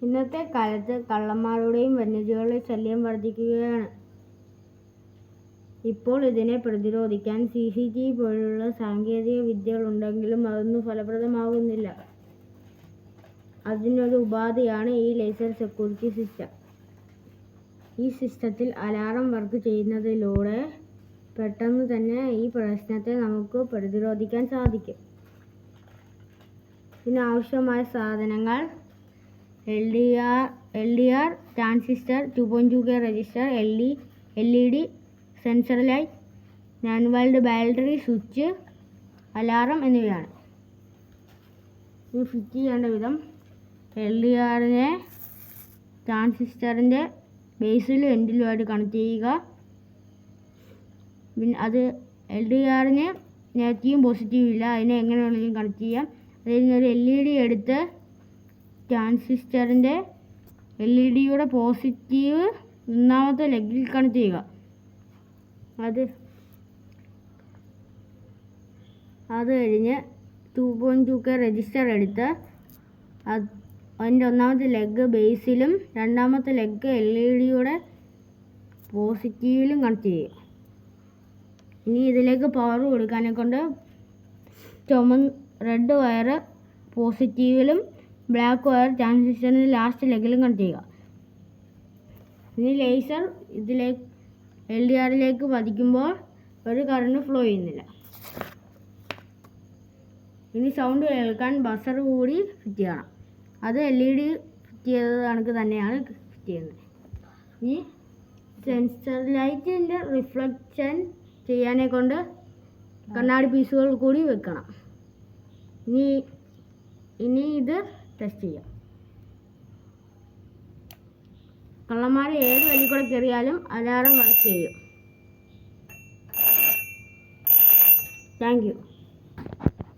ഇന്നത്തെ കാലത്ത് കള്ളന്മാരുടെയും വന്യജീവികളുടെയും ശല്യം വർദ്ധിക്കുകയാണ്. ഇപ്പോൾ ഇതിനെ പ്രതിരോധിക്കാൻ CCTV പോലുള്ള സാങ്കേതിക വിദ്യകളുണ്ടെങ്കിലും അതൊന്നും ഫലപ്രദമാകുന്നില്ല. അതിനൊരു ഉപാധിയാണ് ഈ ലേസർ സെക്യൂരിറ്റി സിസ്റ്റം. ഈ സിസ്റ്റത്തിൽ അലാറം വർക്ക് ചെയ്യുന്നതിലൂടെ പെട്ടെന്ന് തന്നെ ഈ പ്രശ്നത്തെ നമുക്ക് പ്രതിരോധിക്കാൻ സാധിക്കും. ഇതിനാവശ്യമായ സാധനങ്ങൾ LDR transistor, 2.2K register, LED sensor light, 9V battery, switch, alarm എന്നിവയാണ്. ഇത് ഫിറ്റ് ചെയ്യേണ്ട വിധം: LDRനെ ട്രാൻസിസ്റ്ററിൻ്റെ ബേസിലും എൻഡിലുമായിട്ട് കണക്ട് ചെയ്യുക. പിന്നെ അത് LDRന് നെഗറ്റീവും പോസിറ്റീവും ഇല്ല, അതിനെ എങ്ങനെ വേണമെങ്കിലും കണക്ട് ചെയ്യാം. അതിൽ നിന്നൊരു LED എടുത്ത് ട്രാൻസിസ്റ്ററിൻ്റെ LEDയുടെ പോസിറ്റീവ് ഒന്നാമത്തെ ലെഗിൽ കണക്ട് ചെയ്യുക. അത് കഴിഞ്ഞ് 2.2K രജിസ്റ്റർ എടുത്ത് അതിൻ്റെ ഒന്നാമത്തെ ലെഗ് ബേസിലും രണ്ടാമത്തെ ലെഗ് LEDയുടെ പോസിറ്റീവിലും കണക്ട് ചെയ്യുക. ഇനി ഇതിലേക്ക് പവർ കൊടുക്കാനെ കൊണ്ട് റെഡ് വയർ പോസിറ്റീവിലും ബ്ലാക്ക് വയർ ട്രാൻസിസ്റ്ററിൻ്റെ ലാസ്റ്റ് ലെഗിലും കണക്ട് ചെയ്യുക. ഇനി ലേസർ LDRലേക്ക് പതിക്കുമ്പോൾ ഒരു കറണ്ട് ഫ്ലോ ചെയ്യുന്നില്ല. ഇനി സൗണ്ട് കേൾക്കാൻ ബസർ കൂടി ഫിറ്റ് ചെയ്യണം. അത് LED ഫിറ്റ് ചെയ്തത് കണക്ക് തന്നെയാണ് ഫിറ്റ് ചെയ്യുന്നത്. ഇനി സെൻസർ ലൈറ്റിൻ്റെ റിഫ്ലക്ഷൻ ചെയ്യാനെ കൊണ്ട് കണ്ണാടി പീസുകൾ കൂടി വെക്കണം. ഇനി ഇത് ടെസ്റ്റ് ചെയ്യാം. കള്ളന്മാർ ഏത് വഴി കൂടെ കയറിയാലും അലാറം വർക്ക് ചെയ്യും. Thank you.